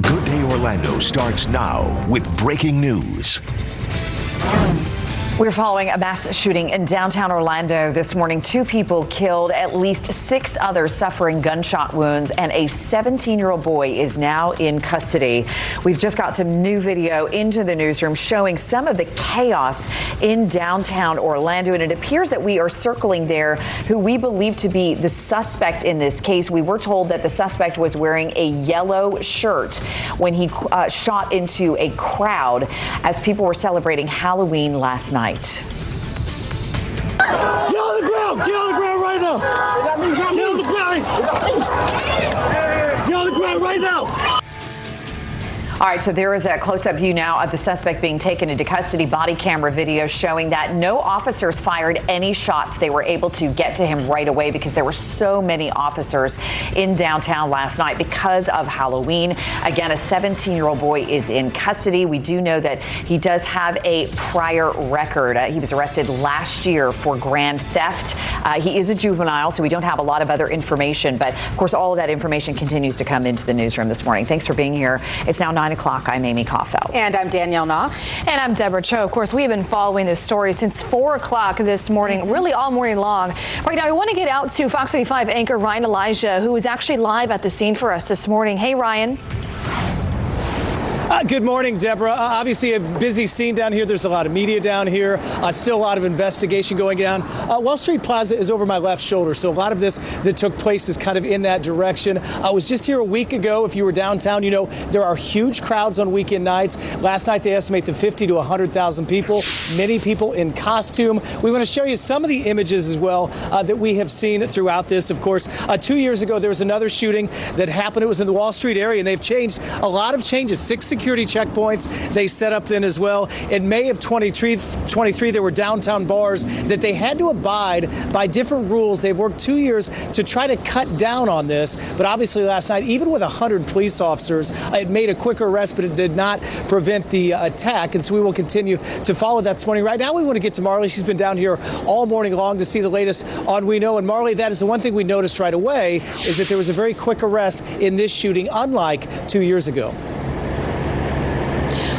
Good Day Orlando starts now with breaking news. We're following a mass shooting in downtown Orlando this morning. 2 people killed, at least 6 others suffering gunshot wounds, and a 17-year-old boy is now in custody. We've just got some new video into the newsroom showing some of the chaos in downtown Orlando, and it appears that we are circling there who we believe to be the suspect in this case. We were told that the suspect was wearing a yellow shirt when he shot into a crowd as people were celebrating Halloween last night. Get on the ground! Get on the ground right now! Get on the ground! Get on the ground right now! All right, so there is a close-up view now of the suspect being taken into custody. Body camera video showing that no officers fired any shots. They were able to get to him right away because there were so many officers in downtown last night because of Halloween. Again, a 17-year-old boy is in custody. We do know that he does have a prior record. He was arrested last year for grand theft. He is a juvenile, so we don't have a lot of other information. But, of course, all of that information continues to come into the newsroom this morning. Thanks for being here. It's now 9 o'clock. I'm Amy Kaufeld. And I'm Danielle Knox. And I'm Deborah Cho. Of course, we have been following this story since 4 o'clock this morning, really all morning long. Right now, we want to get out to Fox 35 anchor Ryan Elijah, who is actually live at the scene for us this morning. Hey, Ryan. Good morning, Deborah. Obviously a busy scene down here. There's a lot of media down here. Still a lot of investigation going on. Wall Street Plaza is over my left shoulder, so a lot of this that took place is kind of in that direction. I was just here a week ago. If you were downtown, you know there are huge crowds on weekend nights. Last night they estimate the 50 to 100,000 people, many people in costume. We want to show you some of the images as well that we have seen throughout this. Of course, 2 years ago there was another shooting that happened. It was in the Wall Street area, and they've changed a lot of changes. 6 security checkpoints they set up then as well. In May of 2023, there were downtown bars that they had to abide by different rules. They've worked 2 years to try to cut down on this, but obviously last night, even with 100 police officers, it made a quicker arrest, but it did not prevent the attack, and so we will continue to follow that this morning. Right now, we want to get to Marley. She's been down here all morning long to see the latest on We Know. And Marley, that is the one thing we noticed right away, is that there was a very quick arrest in this shooting, unlike 2 years ago.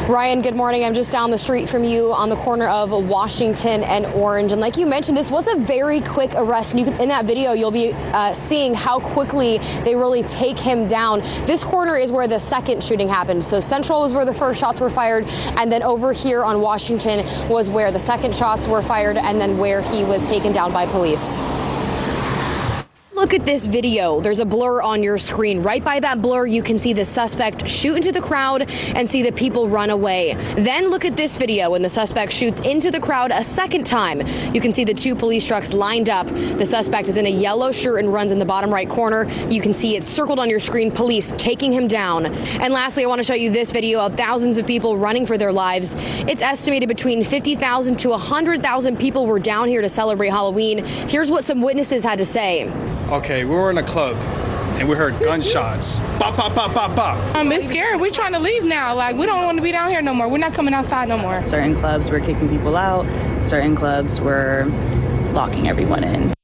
Ryan, good morning. I'm just down the street from you on the corner of Washington and Orange. And like you mentioned, this was a very quick arrest. And in that video, you'll be seeing how quickly they really take him down. This corner is where the second shooting happened. So Central was where the first shots were fired. And then over here on Washington was where the second shots were fired and then where he was taken down by police. Look at this video. There's a blur on your screen. Right by that blur, you can see the suspect shoot into the crowd and see the people run away. Then look at this video when the suspect shoots into the crowd a second time. You can see the 2 police trucks lined up. The suspect is in a yellow shirt and runs in the bottom right corner. You can see it circled on your screen, police taking him down. And lastly, I want to show you this video of thousands of people running for their lives. It's estimated between 50,000 to 100,000 people were down here to celebrate Halloween. Here's what some witnesses had to say. Okay, we were in a club and we heard gunshots. Bop, bop, bop, bop, bop. It's scary. We're trying to leave now. Like, we don't want to be down here no more. We're not coming outside no more. Certain clubs were kicking people out. Certain clubs were locking everyone in.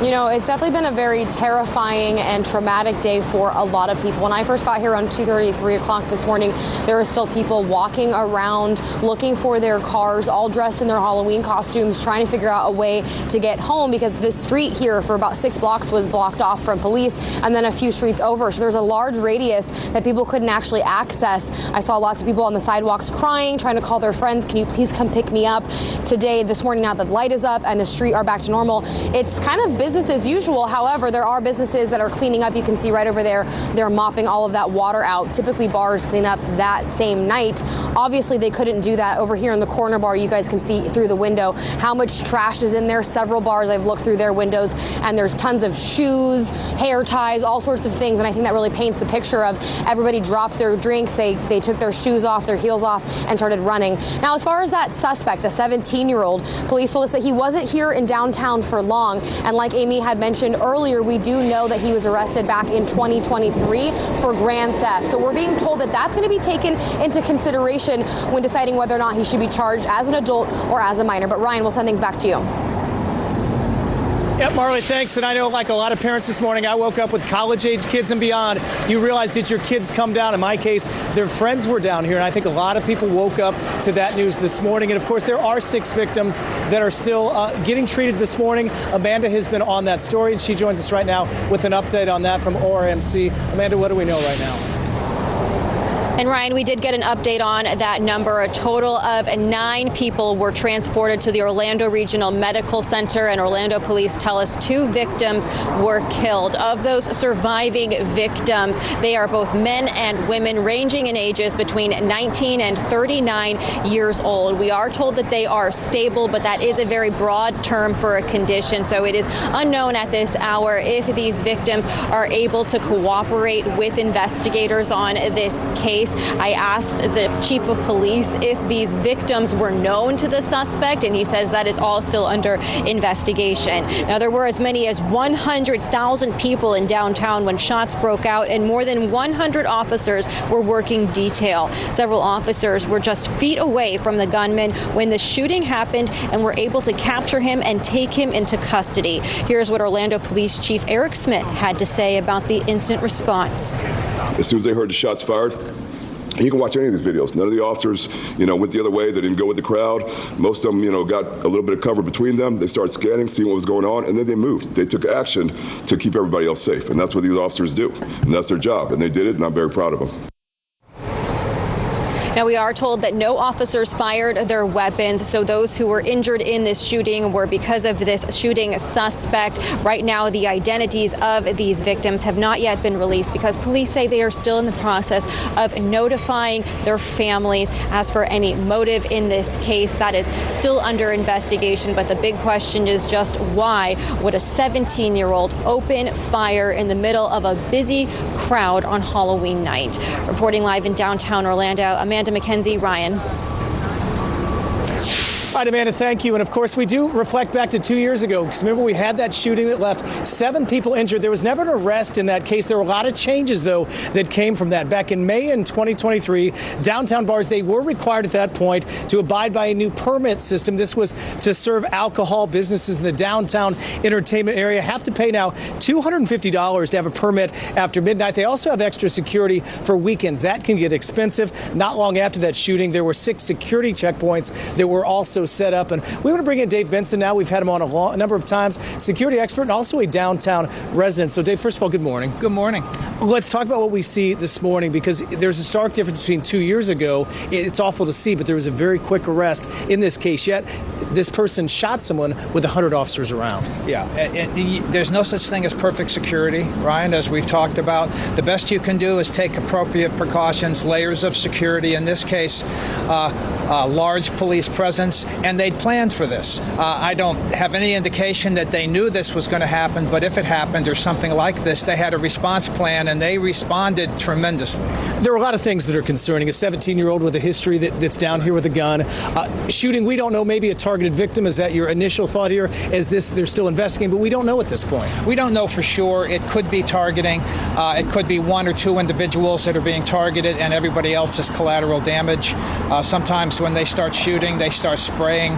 You know, it's definitely been a very terrifying and traumatic day for a lot of people. When I first got here on 2:30, 3 o'clock this morning, there were still people walking around looking for their cars, all dressed in their Halloween costumes, trying to figure out a way to get home because this street here for about 6 blocks was blocked off from police and then a few streets over. So there's a large radius that people couldn't actually access. I saw lots of people on the sidewalks crying, trying to call their friends, can you please come pick me up? Today, this morning, now that the light is up and the street are back to normal, it's kind of business as usual. However, there are businesses that are cleaning up. You can see right over there, they're mopping all of that water out. Typically, bars clean up that same night. Obviously, they couldn't do that over here in the corner bar. You guys can see through the window how much trash is in there. Several bars, I've looked through their windows, and there's tons of shoes, hair ties, all sorts of things. And I think that really paints the picture of everybody dropped their drinks. They took their shoes off, their heels off, and started running. Now, as far as that suspect, the 17-year-old, police told us that he wasn't here in downtown for long. And like Amy had mentioned earlier, we do know that he was arrested back in 2023 for grand theft. So we're being told that that's going to be taken into consideration when deciding whether or not he should be charged as an adult or as a minor. But Ryan, we'll send things back to you. Yeah, Marley, thanks. And I know, like a lot of parents this morning, I woke up with college-age kids and beyond. You realize, did your kids come down? In my case, their friends were down here, and I think a lot of people woke up to that news this morning. And of course, there are 6 victims that are still getting treated this morning. Amanda has been on that story, and she joins us right now with an update on that from ORMC. Amanda, what do we know right now? And Ryan, we did get an update on that number. A total of 9 people were transported to the Orlando Regional Medical Center, and Orlando police tell us 2 victims were killed. Of those surviving victims, they are both men and women, ranging in ages between 19 and 39 years old. We are told that they are stable, but that is a very broad term for a condition, so it is unknown at this hour if these victims are able to cooperate with investigators on this case. I asked the chief of police if these victims were known to the suspect, and he says that is all still under investigation. Now, there were as many as 100,000 people in downtown when shots broke out, and more than 100 officers were working detail. Several officers were just feet away from the gunman when the shooting happened and were able to capture him and take him into custody. Here's what Orlando Police Chief Eric Smith had to say about the instant response. As soon as they heard the shots fired, you can watch any of these videos. None of the officers, went the other way. They didn't go with the crowd. Most of them, got a little bit of cover between them. They started scanning, seeing what was going on, and then they moved. They took action to keep everybody else safe, and that's what these officers do, and that's their job, and they did it, and I'm very proud of them. Now, we are told that no officers fired their weapons, so those who were injured in this shooting were because of this shooting suspect. Right now, the identities of these victims have not yet been released because police say they are still in the process of notifying their families. As for any motive in this case, that is still under investigation, but the big question is just why would a 17-year-old open fire in the middle of a busy crowd on Halloween night? Reporting live in downtown Orlando, Amanda McKenzie, Ryan. All right, Amanda, thank you. And of course, we do reflect back to 2 years ago, because remember, we had that shooting that left 7 people injured. There was never an arrest in that case. There were a lot of changes, though, that came from that. Back in May in 2023, downtown bars, they were required at that point to abide by a new permit system. This was to serve alcohol. Businesses in the downtown entertainment area have to pay now $250 to have a permit after midnight. They also have extra security for weekends. That can get expensive. Not long after that shooting, there were 6 security checkpoints that were also set up. And we want to bring in Dave Benson now. We've had him on a number of times, security expert and also a downtown resident. So Dave, first of all, good morning. Good morning. Let's talk about what we see this morning, because there's a stark difference between 2 years ago. It's awful to see, but there was a very quick arrest in this case. Yet this person shot someone with 100 officers around. Yeah, there's no such thing as perfect security, Ryan, as we've talked about. The best you can do is take appropriate precautions, layers of security. In this case, large police presence, and they'd planned for this. I don't have any indication that they knew this was going to happen, but if it happened or something like this, they had a response plan, and they responded tremendously. There are a lot of things that are concerning. A 17-year-old with a history that's down here with a gun. Shooting, we don't know, maybe a targeted victim. Is that your initial thought here? Is this, they're still investigating, but we don't know at this point. We don't know for sure. It could be targeting. It could be 1 or 2 individuals that are being targeted, and everybody else is collateral damage. Sometimes when they start shooting, they start spraying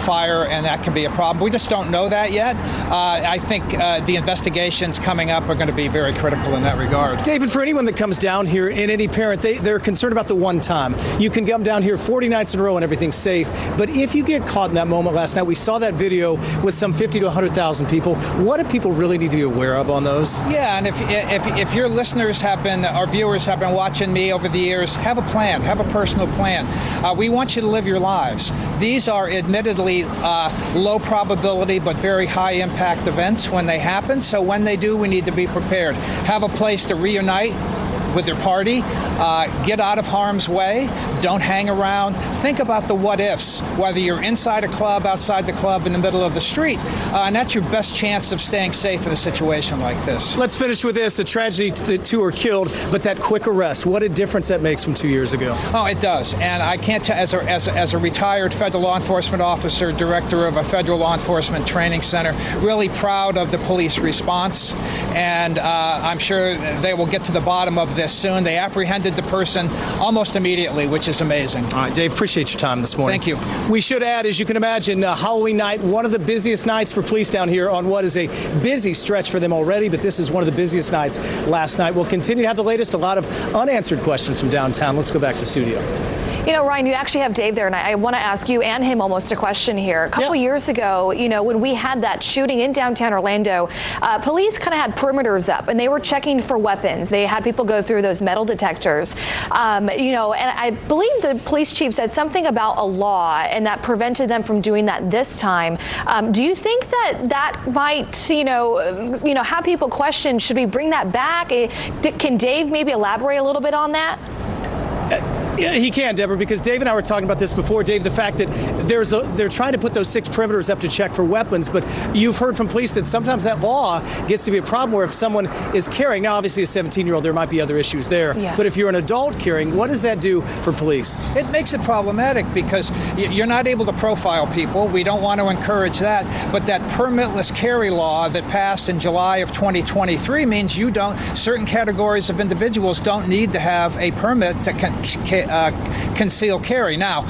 fire, and that can be a problem. We just don't know that yet. I think the investigations coming up are going to be very critical in that regard. David, for anyone that comes down here, and any parent, they're concerned about the one time. You can come down here 40 nights in a row and everything's safe. But if you get caught in that moment last night, we saw that video with some 50 to 100,000 people. What do people really need to be aware of on those? Yeah, and if your listeners have been, or viewers have been watching me over the years, have a plan, have a personal plan. We want you to live your lives. These are admittedly low probability but very high impact events when they happen. So when they do, we need to be prepared. Have a place to reunite with your party, get out of harm's way, don't hang around. Think about the what ifs, whether you're inside a club, outside the club, in the middle of the street, and that's your best chance of staying safe in a situation like this. Let's finish with this, a tragedy that 2 are killed, but that quick arrest, what a difference that makes from 2 years ago. Oh, it does, and I can't tell, as a retired federal law enforcement officer, director of a federal law enforcement training center, really proud of the police response, and I'm sure they will get to the bottom of this soon. They apprehended the person almost immediately, which is amazing. All right, Dave, appreciate your time this morning. Thank you. We should add, as you can imagine, Halloween night, one of the busiest nights for police down here on what is a busy stretch for them already, but this is one of the busiest nights last night. We'll continue to have the latest, a lot of unanswered questions from downtown. Let's go back to the studio. You know, Ryan, you actually have Dave there, and I want to ask you and him almost a question here. A couple years ago, you know, when we had that shooting in downtown Orlando, police kind of had perimeters up, and they were checking for weapons. They had people go through those metal detectors. You know, and I believe the police chief said something about a law, and that prevented them from doing that this time. Do you think that might, you know, have people question, should we bring that back? Can Dave maybe elaborate a little bit on that? Yeah, he can, Deborah, because Dave and I were talking about this before, Dave, the fact that they're trying to put those 6 perimeters up to check for weapons, but you've heard from police that sometimes that law gets to be a problem where if someone is carrying, now obviously a 17-year-old, there might be other issues there, but if you're an adult carrying, what does that do for police? It makes it problematic because you're not able to profile people. We don't want to encourage that, but that permitless carry law that passed in July of 2023 means certain categories of individuals don't need to have a permit to conceal carry. Now,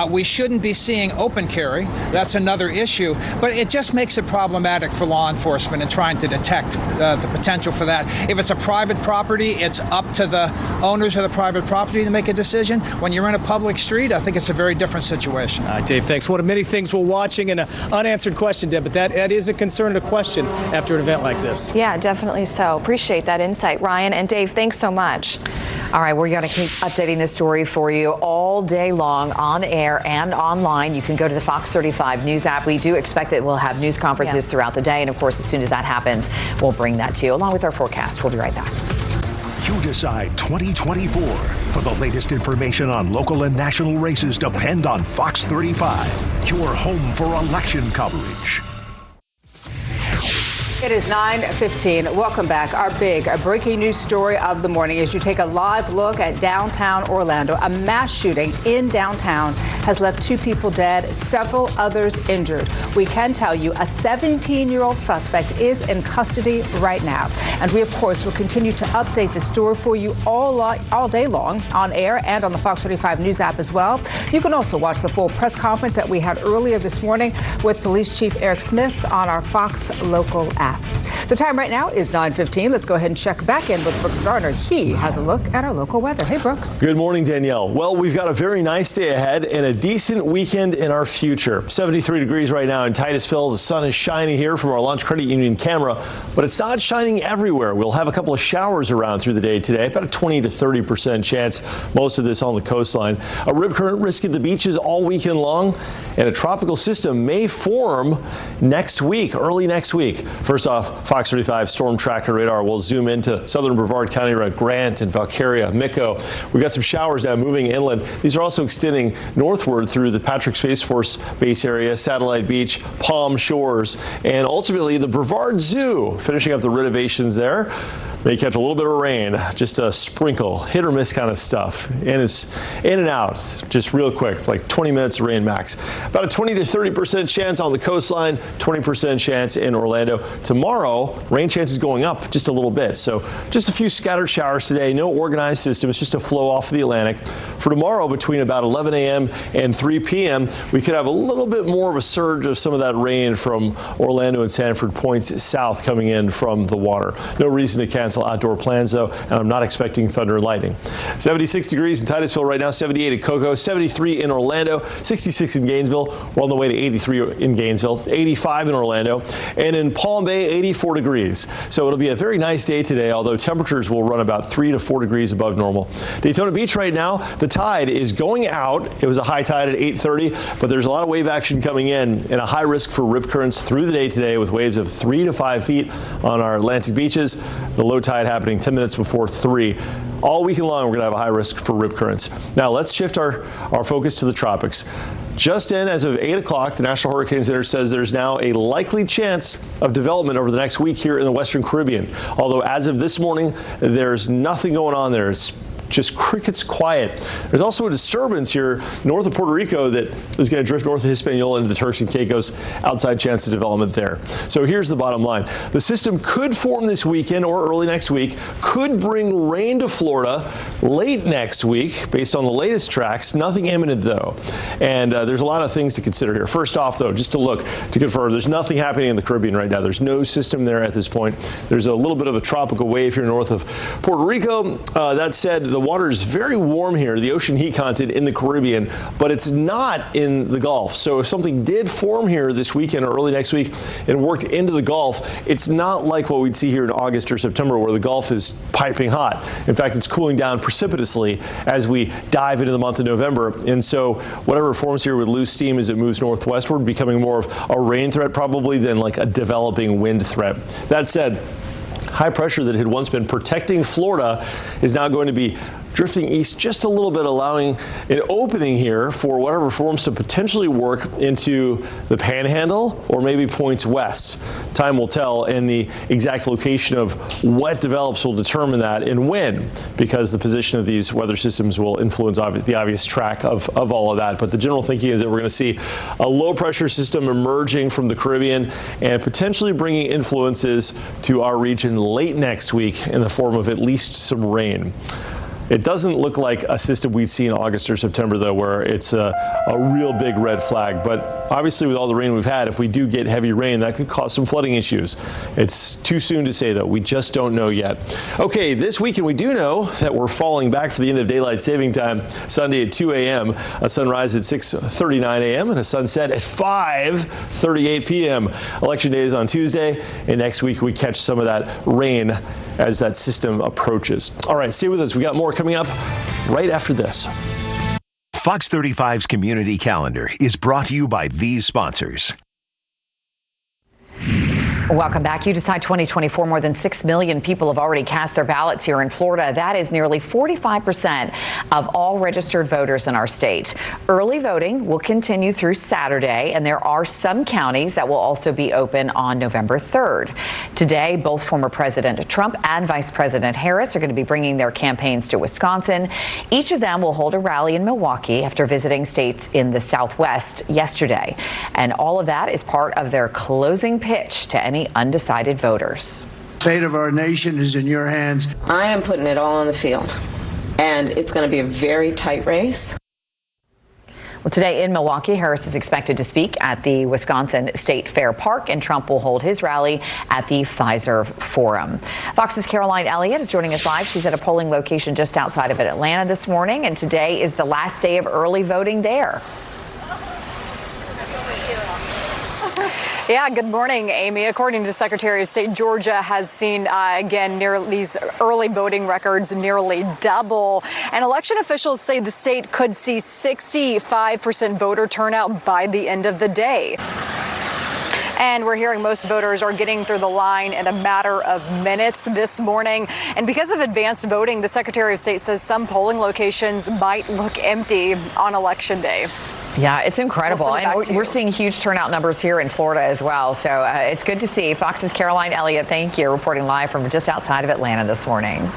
we shouldn't be seeing open carry. That's another issue. But it just makes it problematic for law enforcement in trying to detect the potential for that. If it's a private property, it's up to the owners of the private property to make a decision. When you're in a public street, I think it's a very different situation. Dave, thanks. One of many things we're watching, and an unanswered question, Deb, but that is a concern and a question after an event like this. Yeah, definitely so. Appreciate that insight, Ryan. And Dave, thanks so much. All right, we're going to keep updating this story for you all day long on air and online. You can go to the Fox 35 News app. We do expect that we'll have news conferences throughout the day. And of course, as soon as that happens, we'll bring that to you along with our forecast. We'll be right back. You decide 2024. For the latest information on local and national races, depend on Fox 35, your home for election coverage. It is 9:15. Welcome back. Our big breaking news story of the morning is you take a live look at downtown Orlando. A mass shooting in downtown has left 2 people dead, several others injured. We can tell you a 17-year-old suspect is in custody right now. And we, of course, will continue to update the story for you all day long on air and on the Fox 35 News app as well. You can also watch the full press conference that we had earlier this morning with Police Chief Eric Smith on our Fox Local app. The time right now is 9:15. Let's go ahead and check back in with Brooks Garner. He has a look at our local weather. Hey, Brooks. Good morning, Danielle. Well, we've got a very nice day ahead and a decent weekend in our future. 73 degrees right now in Titusville. The sun is shining here from our Launch Credit Union camera, but it's not shining everywhere. We'll have a couple of showers around through the day today, about a 20 to 30% chance. Most of this on the coastline. A rip current risking the beaches all weekend long, and a tropical system may form next week, early next week. First off, Fox 35 storm tracker radar will zoom into southern Brevard County around Grant and Valcaria, Mico. We've got some showers now moving inland. These are also extending northward through the Patrick Space Force Base area, Satellite Beach, Palm Shores, and ultimately the Brevard Zoo, finishing up the renovations there. May catch a little bit of rain, just a sprinkle, hit or miss kind of stuff. And it's in and out, just real quick. It's like 20 minutes of rain max. About a 20 to 30% chance on the coastline, 20% chance in Orlando. Tomorrow, rain chances going up just a little bit. So just a few scattered showers today, no organized system. It's just a flow off the Atlantic. For tomorrow, between about 11 a.m. and 3 p.m., we could have a little bit more of a surge of some of that rain from Orlando and Sanford points south coming in from the water. No reason to cancel outdoor plans though, and I'm not expecting thunder and lightning. 76 degrees in Titusville right now, 78 at Cocoa, 73 in Orlando, 66 in Gainesville. We're on the way to 83 in Gainesville, 85 in Orlando, and in Palm Bay, 84 degrees. So it'll be a very nice day today, although temperatures will run about 3 to 4 degrees above normal. Daytona Beach right now, the tide is going out. It was a high tide at 8:30, but there's a lot of wave action coming in and a high risk for rip currents through the day today with waves of 3 to 5 feet on our Atlantic beaches. The low tide happening 10 minutes before 3. All weekend long, we're going to have a high risk for rip currents. Now, let's shift our focus to the tropics. Just in, as of 8 o'clock, the National Hurricane Center says there's now a likely chance of development over the next week here in the Western Caribbean. Although, as of this morning, there's nothing going on there. It's just crickets quiet. There's also a disturbance here north of Puerto Rico that is going to drift north of Hispaniola into the Turks and Caicos. Outside chance of development there. So here's the bottom line. The system could form this weekend or early next week, could bring rain to Florida late next week based on the latest tracks. Nothing imminent though. And there's a lot of things to consider here. First off though, just to confirm, there's nothing happening in the Caribbean right now. There's no system there at this point. There's a little bit of a tropical wave here north of Puerto Rico. That said, the water is very warm here, the ocean heat content in the Caribbean, but it's not in the Gulf. So if something did form here this weekend or early next week and worked into the Gulf, it's not like what we'd see here in August or September where the Gulf is piping hot. In fact, it's cooling down precipitously as we dive into the month of November. And so whatever forms here with loose steam as it moves northwestward, becoming more of a rain threat probably than like a developing wind threat. That said, high pressure that had once been protecting Florida is now going to be drifting east just a little bit, allowing an opening here for whatever forms to potentially work into the Panhandle or maybe points west. Time will tell, and the exact location of what develops will determine that and when, because the position of these weather systems will influence the obvious track of all of that. But the general thinking is that we're going to see a low pressure system emerging from the Caribbean and potentially bringing influences to our region late next week in the form of at least some rain. It doesn't look like a system we'd see in August or September, though, where it's a real big red flag. But obviously, with all the rain we've had, if we do get heavy rain, that could cause some flooding issues. It's too soon to say, though. We just don't know yet. Okay, this weekend, we do know that we're falling back for the end of daylight saving time Sunday at 2 a.m., a sunrise at 6:39 a.m., and a sunset at 5:38 p.m. Election day is on Tuesday, and next week we catch some of that rain as that system approaches. All right, stay with us. We got more coming up right after this. Fox 35's Community Calendar is brought to you by these sponsors. Welcome back. You Decide 2024. More than 6 million people have already cast their ballots here in Florida. That is nearly 45% of all registered voters in our state. Early voting will continue through Saturday, and there are some counties that will also be open on November 3rd. Today, both former President Trump and Vice President Harris are going to be bringing their campaigns to Wisconsin. Each of them will hold a rally in Milwaukee after visiting states in the Southwest yesterday. And all of that is part of their closing pitch to any undecided voters. The fate of our nation is in your hands. I am putting it all on the field, and it's going to be a very tight race. Well, today in Milwaukee, Harris is expected to speak at the Wisconsin State Fair Park, and Trump will hold his rally at the Pfizer Forum. Fox's Caroline Elliott is joining us live. She's at a polling location just outside of Atlanta this morning, and today is the last day of early voting there. Yeah, good morning, Amy. According to the Secretary of State, Georgia has seen, again, these early voting records nearly double. And election officials say the state could see 65% voter turnout by the end of the day. And we're hearing most voters are getting through the line in a matter of minutes this morning. And because of advanced voting, the Secretary of State says some polling locations might look empty on Election Day. Yeah, it's incredible. And we're seeing huge turnout numbers here in Florida as well. So it's good to see. Fox's Caroline Elliott, thank you, reporting live from just outside of Atlanta this morning.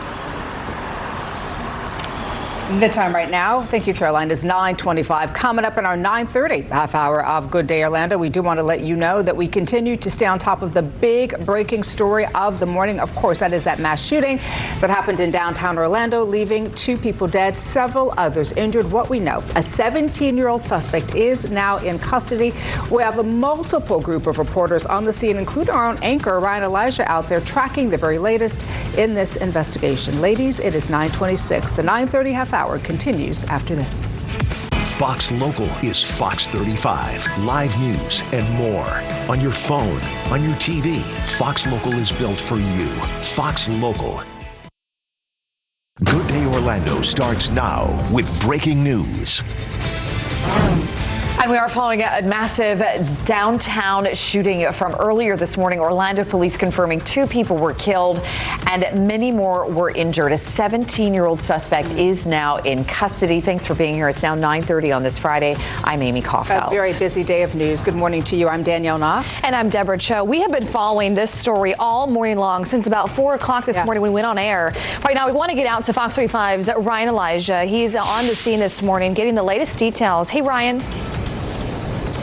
The time right now, thank you, Caroline, is 9:25. Coming up in our 9:30 half hour of Good Day Orlando, we do want to let you know that we continue to stay on top of the big breaking story of the morning. Of course, that is that mass shooting that happened in downtown Orlando, leaving 2 people dead, several others injured. What we know, a 17-year-old suspect is now in custody. We have a multiple group of reporters on the scene, including our own anchor, Ryan Elijah, out there tracking the very latest in this investigation. Ladies, it is 9:26. The 9:30 half hour continues after this. Fox Local is Fox 35. Live news and more. On your phone, on your TV. Fox Local is built for you. Fox Local. Good Day Orlando starts now with breaking news. And we are following a massive downtown shooting from earlier this morning. Orlando police confirming 2 people were killed and many more were injured. A 17-year-old suspect is now in custody. Thanks for being here. It's now 9:30 on this Friday. I'm Amy Kaufeld. A very busy day of news. Good morning to you. I'm Danielle Knox. And I'm Deborah Cho. We have been following this story all morning long since about 4 o'clock this morning when we went on air. Right now, we want to get out to Fox 35's Ryan Elijah. He's on the scene this morning getting the latest details. Hey, Ryan.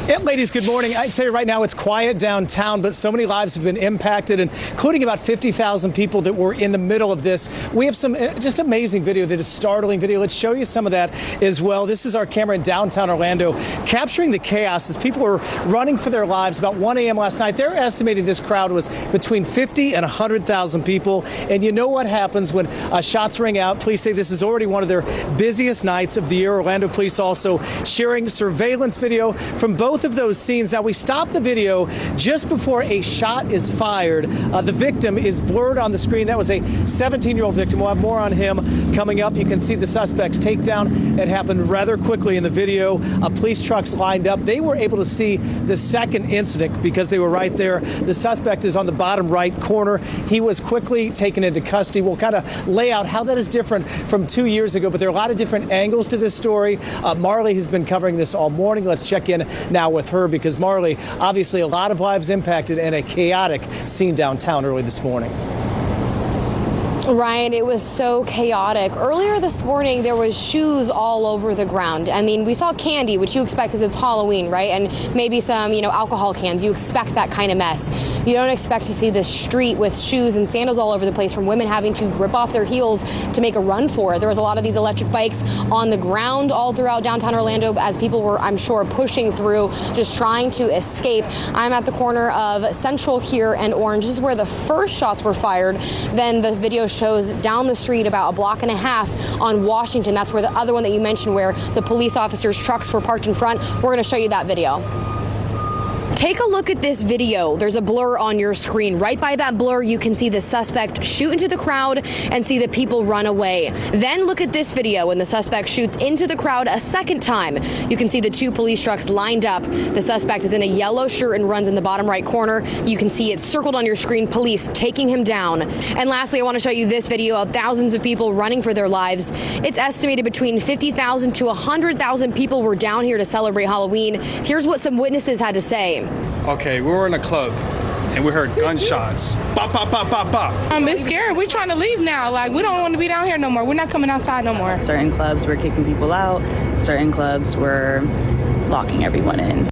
Yeah, ladies, good morning. I'd say right now it's quiet downtown, but so many lives have been impacted, including about 50,000 people that were in the middle of this. We have some just amazing video that is startling video. Let's show you some of that as well. This is our camera in downtown Orlando capturing the chaos as people were running for their lives. About 1 a.m. last night, they're estimating this crowd was between 50 and 100,000 people. And you know what happens when shots ring out. Police say this is already one of their busiest nights of the year. Orlando police also sharing surveillance video from both of those scenes. Now, we stopped the video just before a shot is fired. The victim is blurred on the screen. That was a 17-year-old victim. We'll have more on him coming up. You can see the suspect's takedown. It happened rather quickly in the video. Police trucks lined up. They were able to see the second incident because they were right there. The suspect is on the bottom right corner. He was quickly taken into custody. We'll kind of lay out how that is different from 2 years ago, but there are a lot of different angles to this story. Marley has been covering this all morning. Let's check in now with her because Marley, obviously a lot of lives impacted and a chaotic scene downtown early this morning. Ryan, it was so chaotic. Earlier this morning, there was shoes all over the ground. I mean, we saw candy, which you expect because it's Halloween, right? And maybe some, alcohol cans. You expect that kind of mess. You don't expect to see the street with shoes and sandals all over the place from women having to rip off their heels to make a run for it. There was a lot of these electric bikes on the ground all throughout downtown Orlando as people were, I'm sure, pushing through, just trying to escape. I'm at the corner of Central here and Orange. This is where the first shots were fired. Then the video shows down the street about a block and a half on Washington. That's where the other one that you mentioned where the police officers' trucks were parked in front. We're going to show you that video. Take a look at this video. There's a blur on your screen. Right by that blur, you can see the suspect shoot into the crowd and see the people run away. Then look at this video when the suspect shoots into the crowd a second time. You can see the 2 police trucks lined up. The suspect is in a yellow shirt and runs in the bottom right corner. You can see it circled on your screen, police taking him down. And lastly, I want to show you this video of thousands of people running for their lives. It's estimated between 50,000 to 100,000 people were down here to celebrate Halloween. Here's what some witnesses had to say. Okay, we were in a club and we heard gunshots. Bop, bop, bop, bop, bop. It's scary. We're trying to leave now. Like, we don't want to be down here no more. We're not coming outside no more. Certain clubs were kicking people out. Certain clubs were locking everyone in.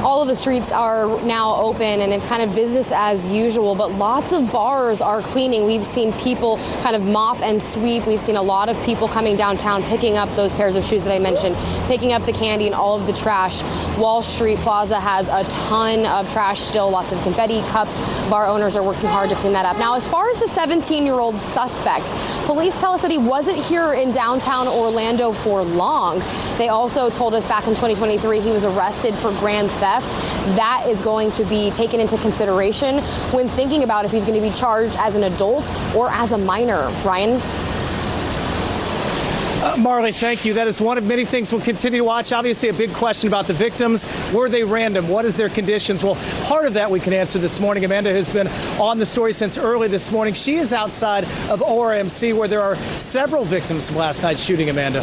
All of the streets are now open and it's kind of business as usual, but lots of bars are cleaning. We've seen people kind of mop and sweep. We've seen a lot of people coming downtown picking up those pairs of shoes that I mentioned, picking up the candy and all of the trash. Wall Street Plaza has a ton of trash still, lots of confetti, cups. Bar owners are working hard to clean that up. Now, as far as the 17-year-old suspect, police tell us that he wasn't here in downtown Orlando for long. They also told us back in 2023 he was arrested for grand theft. That is going to be taken into consideration when thinking about if he's going to be charged as an adult or as a minor. Ryan? Marley, thank you. That is one of many things we'll continue to watch. Obviously, a big question about the victims. Were they random? What is their conditions? Well, part of that we can answer this morning. Amanda has been on the story since early this morning. She is outside of ORMC where there are several victims from last night's shooting, Amanda.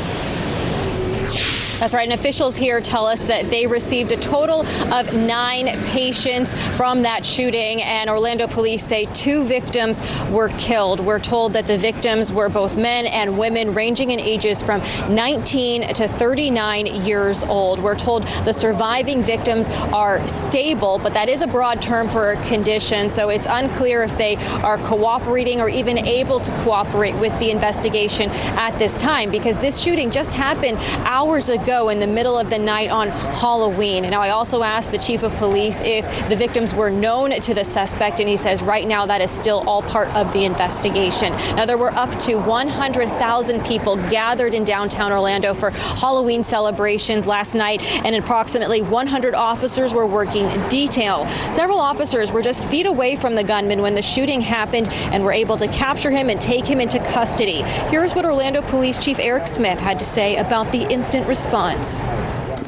That's right, and officials here tell us that they received a total of 9 patients from that shooting, and Orlando police say 2 victims were killed. We're told that the victims were both men and women ranging in ages from 19 to 39 years old. We're told the surviving victims are stable, but that is a broad term for a condition, so it's unclear if they are cooperating or even able to cooperate with the investigation at this time, because this shooting just happened hours ago in the middle of the night on Halloween. Now, I also asked the chief of police if the victims were known to the suspect, and he says right now that is still all part of the investigation. Now, there were up to 100,000 people gathered in downtown Orlando for Halloween celebrations last night, and approximately 100 officers were working detail. Several officers were just feet away from the gunman when the shooting happened and were able to capture him and take him into custody. Here's what Orlando Police Chief Eric Smith had to say about the instant response. response.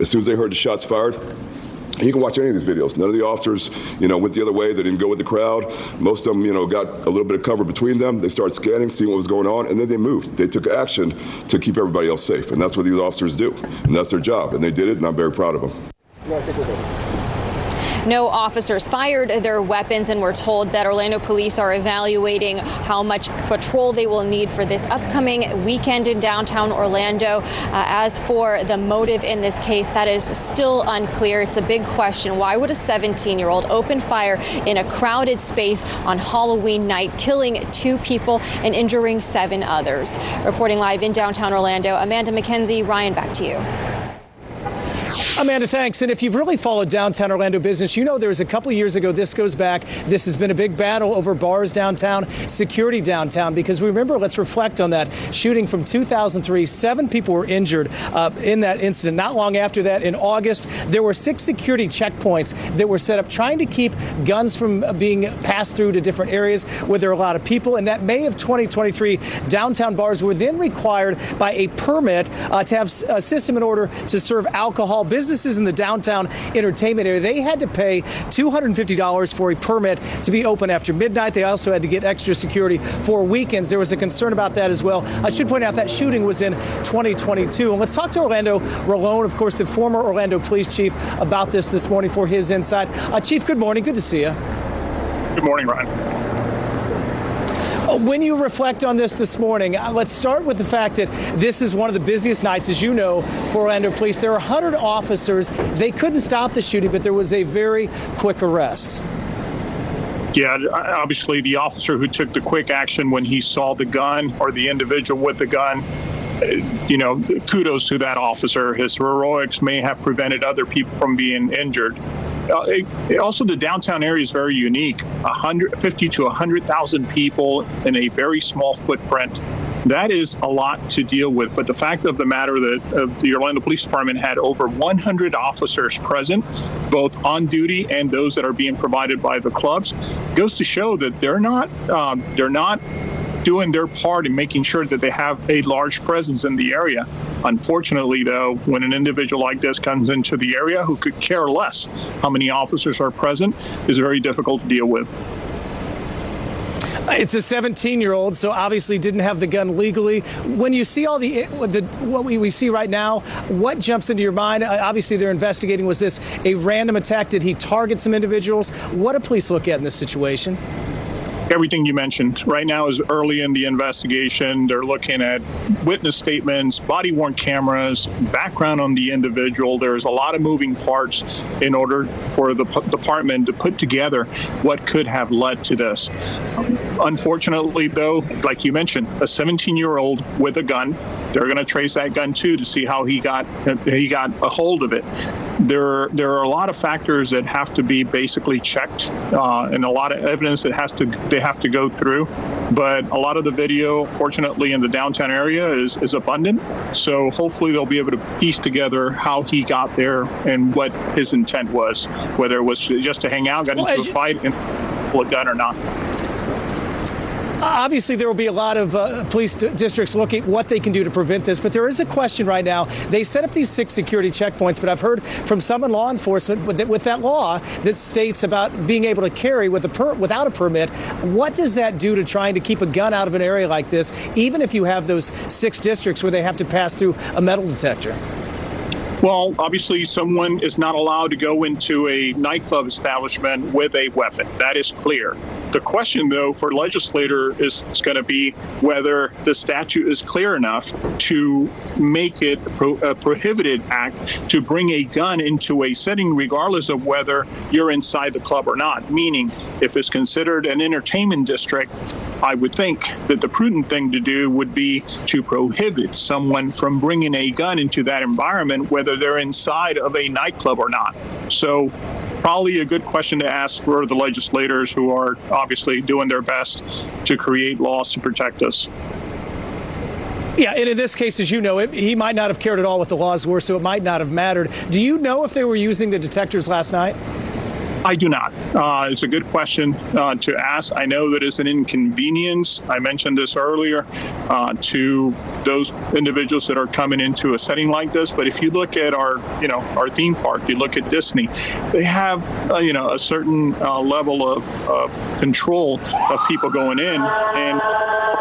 As soon as they heard the shots fired, you can watch any of these videos. None of the officers, went the other way. They didn't go with the crowd. Most of them, got a little bit of cover between them. They started scanning, seeing what was going on, and then they moved. They took action to keep everybody else safe, and that's what these officers do, and that's their job, and they did it, and I'm very proud of them. No officers fired their weapons, and we're told that Orlando police are evaluating how much patrol they will need for this upcoming weekend in downtown Orlando. As for the motive in this case, that is still unclear. It's a big question. Why would a 17-year-old open fire in a crowded space on Halloween night, killing 2 people and injuring 7 others? Reporting live in downtown Orlando, Amanda McKenzie. Ryan, back to you. Amanda, thanks. And if you've really followed downtown Orlando business, there was a couple years ago, this goes back, this has been a big battle over bars downtown, security downtown, because remember, let's reflect on that shooting from 2003. 7 people were injured in that incident. Not long after that, in August, there were 6 security checkpoints that were set up trying to keep guns from being passed through to different areas where there are a lot of people. And that May of 2023, downtown bars were then required by a permit to have a system in order to serve alcohol. Businesses in the downtown entertainment area, they had to pay $250 for a permit to be open after midnight. They also had to get extra security for weekends. There was a concern about that as well. I should point out that shooting was in 2022. And let's talk to Orlando Rolone, of course, the former Orlando police chief, about this morning for his insight. Chief, good morning. Good to see you. Good morning, Ryan. When you reflect on this morning, let's start with the fact that this is one of the busiest nights, as you know, for Orlando police. There are 100 officers. They couldn't stop the shooting, but there was a very quick arrest. Yeah, obviously the officer who took the quick action when he saw the gun, or the individual with the gun, kudos to that officer. His heroics may have prevented other people from being injured. Also, the downtown area is very unique. 50 to 100,000 people in a very small footprint. That is a lot to deal with. But the fact of the matter that the Orlando Police Department had over 100 officers present, both on duty and those that are being provided by the clubs, goes to show that they're not doing their part in making sure that they have a large presence in the area. Unfortunately, though, when an individual like this comes into the area who could care less how many officers are present, is very difficult to deal with. It's a 17-year-old, so obviously didn't have the gun legally. When you see all what we see right now, what jumps into your mind? Obviously, they're investigating. Was this a random attack? Did he target some individuals? What do police look at in this situation? Everything you mentioned right now is early in the investigation. They're looking at witness statements, body-worn cameras, background on the individual. There's a lot of moving parts in order for the department to put together what could have led to this. Unfortunately, though, like you mentioned, a 17-year-old with a gun. They're going to trace that gun too to see how he got a hold of it. There are a lot of factors that have to be basically checked, and a lot of evidence that they have to go through. But a lot of the video, fortunately, in the downtown area is abundant. So hopefully they'll be able to piece together how he got there and what his intent was, whether it was just to hang out, got into a fight, and pull a gun or not. Obviously, there will be a lot of police districts looking at what they can do to prevent this, but there is a question right now. They set up these 6 security checkpoints, but I've heard from some in law enforcement with that law that states about being able to carry without a permit. What does that do to trying to keep a gun out of an area like this, even if you have those 6 districts where they have to pass through a metal detector? Well, obviously, someone is not allowed to go into a nightclub establishment with a weapon. That is clear. The question, though, for legislator is going to be whether the statute is clear enough to make it a prohibited act to bring a gun into a setting, regardless of whether you're inside the club or not. Meaning, if it's considered an entertainment district, I would think that the prudent thing to do would be to prohibit someone from bringing a gun into that environment, whether they're inside of a nightclub or not. So probably a good question to ask for the legislators who are obviously doing their best to create laws to protect us. Yeah, and in this case, as you know, he might not have cared at all what the laws were, so it might not have mattered. Do you know if they were using the detectors last night? I do not. It's a good question to ask. I know that it's an inconvenience. I mentioned this earlier to those individuals that are coming into a setting like this. But if you look at our theme park, you look at Disney, they have a certain level of control of people going in and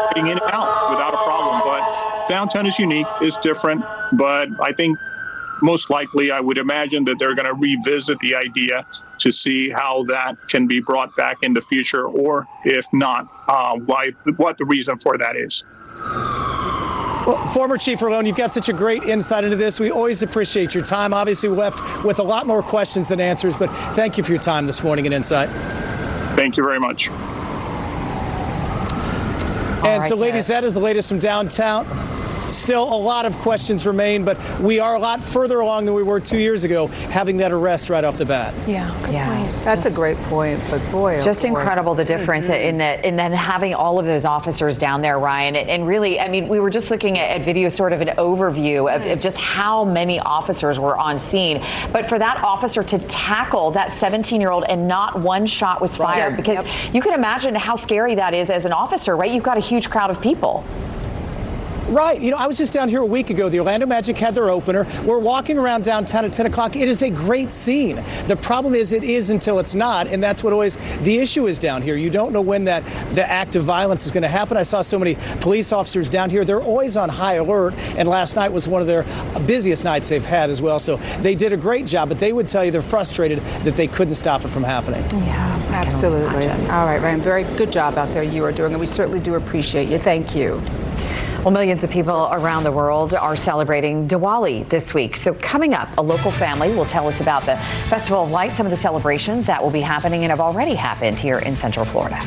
getting in and out without a problem. But downtown is unique, it's different. But I think most likely, I would imagine that they're going to revisit the idea to see how that can be brought back in the future, or if not, what the reason for that is. Well, former Chief Orlone, you've got such a great insight into this. We always appreciate your time. Obviously, we left with a lot more questions than answers, but thank you for your time this morning and insight. Thank you very much. And so, ladies, that is the latest from downtown. Still, a lot of questions remain, but we are a lot further along than we were 2 years ago, having that arrest right off the bat. Yeah, good point. That's a great point, but boy, oh just boy. incredible the difference in then having all of those officers down there, Ryan. And really, I mean, we were just looking at video, sort of an overview of just how many officers were on scene. But for that officer to tackle that 17-year-old and not one shot was fired, because you can imagine how scary that is as an officer, right? You've got a huge crowd of people. Right. I was just down here a week ago. The Orlando Magic had their opener. We're walking around downtown at 10 o'clock. It is a great scene. The problem is it is until it's not, and that's what always the issue is down here. You don't know when the act of violence is going to happen. I saw so many police officers down here. They're always on high alert, and last night was one of their busiest nights they've had as well. So they did a great job, but they would tell you they're frustrated that they couldn't stop it from happening. Yeah, absolutely. All right, Ryan, very good job out there you are doing, and we certainly do appreciate you. Thank you. Well, millions of people around the world are celebrating Diwali this week. So coming up, a local family will tell us about the Festival of Lights, some of the celebrations that will be happening and have already happened here in Central Florida.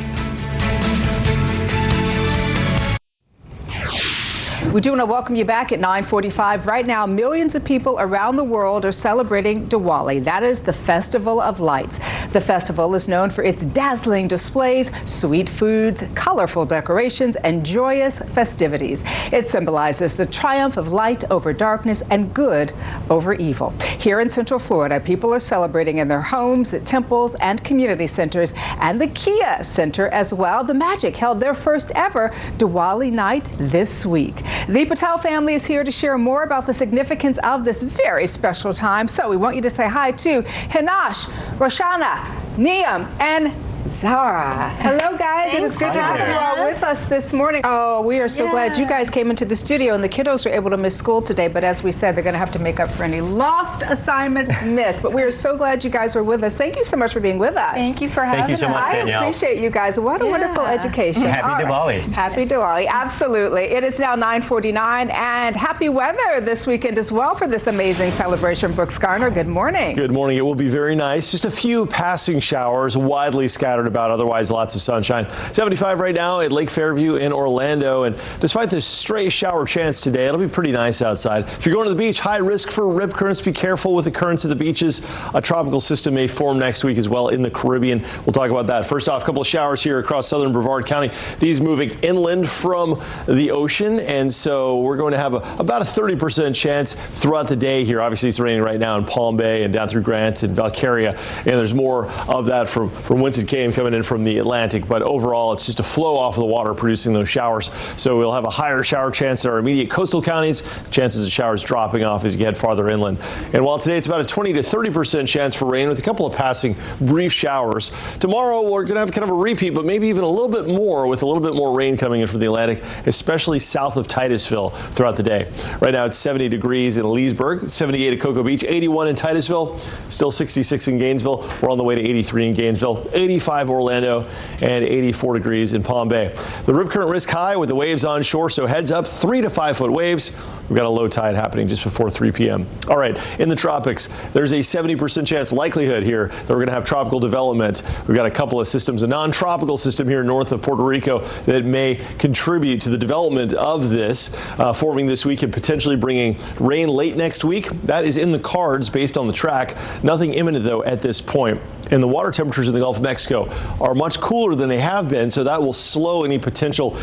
We do want to welcome you back at 9:45. Right now, millions of people around the world are celebrating Diwali. That is the Festival of Lights. The festival is known for its dazzling displays, sweet foods, colorful decorations, and joyous festivities. It symbolizes the triumph of light over darkness and good over evil. Here in Central Florida, people are celebrating in their homes, at temples, and community centers, and the Kia Center as well. The Magic held their first ever Diwali night this week. The Patel family is here to share more about the significance of this very special time. So we want you to say hi to Hinash, Roshana, Niam, and Zara. Hello, guys. It is good to have you all with us this morning. Oh, we are so glad you guys came into the studio, and the kiddos were able to miss school today. But as we said, they're going to have to make up for any lost assignments missed. But we are so glad you guys were with us. Thank you so much for being with us. Thank you for having us. Thank you so much, Danielle. I appreciate you guys. What a wonderful education. Happy Diwali. Happy Diwali. Absolutely. It is now 9:49, and happy weather this weekend as well for this amazing celebration. Brooks Garner, good morning. Good morning. It will be very nice. Just a few passing showers, widely scattered about. Otherwise, lots of sunshine. 75 right now at Lake Fairview in Orlando. And despite this stray shower chance today, it'll be pretty nice outside. If you're going to the beach, high risk for rip currents. Be careful with the currents at the beaches. A tropical system may form next week as well in the Caribbean. We'll talk about that. First off, a couple of showers here across southern Brevard County. These moving inland from the ocean. And so we're going to have about a 30% chance throughout the day here. Obviously, it's raining right now in Palm Bay and down through Grant and Valkyria. And there's more of that from Winston Came coming in from the Atlantic, but overall it's just a flow off of the water producing those showers. So we'll have a higher shower chance in our immediate coastal counties, chances of showers dropping off as you head farther inland. And while today it's about a 20 to 30% chance for rain with a couple of passing brief showers, tomorrow we're going to have kind of a repeat, but maybe even a little bit more with a little bit more rain coming in from the Atlantic, especially south of Titusville throughout the day. Right now it's 70 degrees in Leesburg, 78 at Cocoa Beach, 81 in Titusville, still 66 in Gainesville. We're on the way to 83 in Gainesville, 85 Orlando, and 84 degrees in Palm Bay. The rip current risk high with the waves on shore, so heads up, 3 to 5 foot waves. We've got a low tide happening just before 3 p.m. All right, in the tropics, there's a 70% chance likelihood here that we're going to have tropical development. We've got a couple of systems, a non-tropical system here north of Puerto Rico that may contribute to the development of this, forming this week and potentially bringing rain late next week. That is in the cards based on the track. Nothing imminent, though, at this point. And the water temperatures in the Gulf of Mexico Rico are much cooler than they have been, so that will slow any potential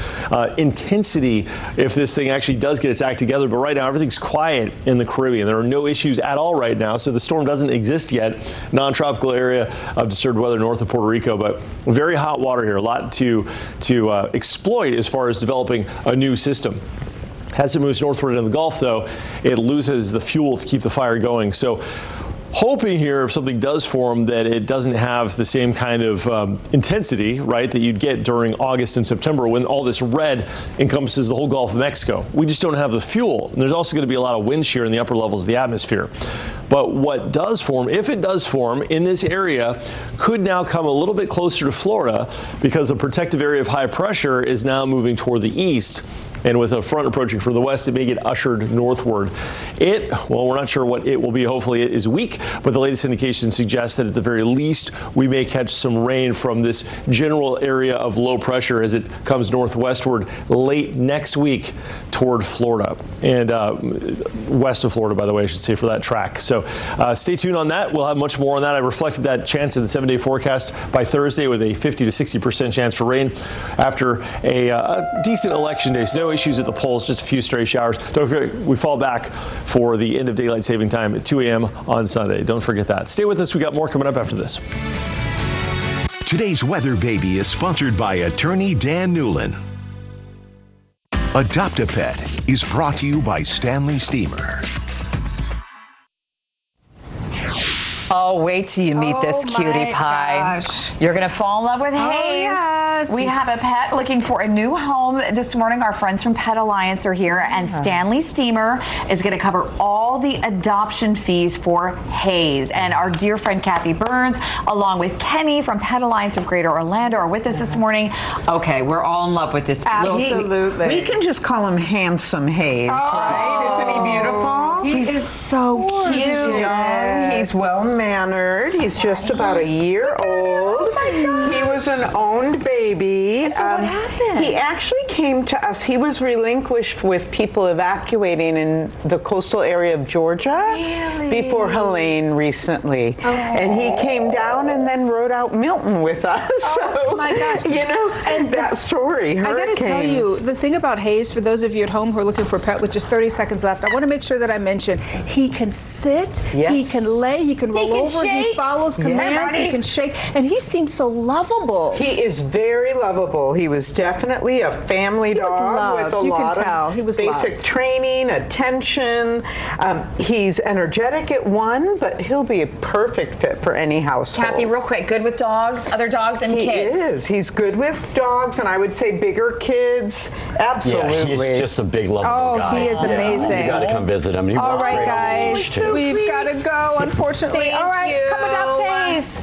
intensity if this thing actually does get its act together. But right now, everything's quiet in the Caribbean. There are no issues at all right now, so the storm doesn't exist yet. Non-tropical area of disturbed weather north of Puerto Rico, but very hot water here. A lot to exploit as far as developing a new system. As it moves northward in the Gulf, though, it loses the fuel to keep the fire going. So hoping here if something does form that it doesn't have the same kind of intensity, right, that you'd get during August and September when all this red encompasses the whole Gulf of Mexico. We just don't have the fuel. And there's also going to be a lot of wind shear in the upper levels of the atmosphere. But what does form, if it does form in this area, could now come a little bit closer to Florida because a protective area of high pressure is now moving toward the east. And with a front approaching from the west, it may get ushered northward. Well, we're not sure what it will be. Hopefully it is weak, but the latest indication suggests that at the very least, we may catch some rain from this general area of low pressure as it comes northwestward late next week toward Florida. And west of Florida, by the way, I should say, for that track. So stay tuned on that. We'll have much more on that. I reflected that chance in the 7-day forecast by Thursday with a 50 to 60% chance for rain after a decent election day. So no issues at the polls, just a few stray showers. Don't forget, we fall back for the end of daylight saving time at 2 a.m. on Sunday. Don't forget that. Stay with us. We got more coming up after this. Today's Weather Baby is sponsored by attorney Dan Newlin. Adopt a Pet is brought to you by Stanley Steamer. Oh, wait till you meet this cutie pie. Gosh. You're going to fall in love with Hayes. Yes. We have a pet looking for a new home this morning. Our friends from Pet Alliance are here, and Stanley Steamer is going to cover all the adoption fees for Hayes. And our dear friend Kathy Burns, along with Kenny from Pet Alliance of Greater Orlando, are with us this morning. Okay, we're all in love with this. Absolutely. We can just call him Handsome Hayes, right? Isn't he beautiful? He is so cute. He's young. He's well-mannered. He's just about a year old. Oh my God. He was an owned baby. And so what happened? He actually came to us. He was relinquished with people evacuating in the coastal area of Georgia before Helene recently. Oh. And he came down and then rode out Milton with us. Oh So, my gosh. you know, and that story, I got to tell you, the thing about Hayes, for those of you at home who are looking for a pet with just 30 seconds left, I want to make sure that I mention he can sit, he can lay, he can roll over, shake. he follows commands, he can shake, and he seems so lovable. He is very lovable. He was definitely a family dog with a lot of basic training, attention. He's energetic at 1, but he'll be a perfect fit for any household. Kathy, real quick, good with dogs, other dogs, and kids? He is. He's good with dogs, and I would say bigger kids. Absolutely. Yeah, he's just a big, lovable guy. Oh, he is amazing. You got to come visit him. He All walks right, great on the guys, leash, too. we've got to go, unfortunately. Thank All right, you. come adopt Hayes.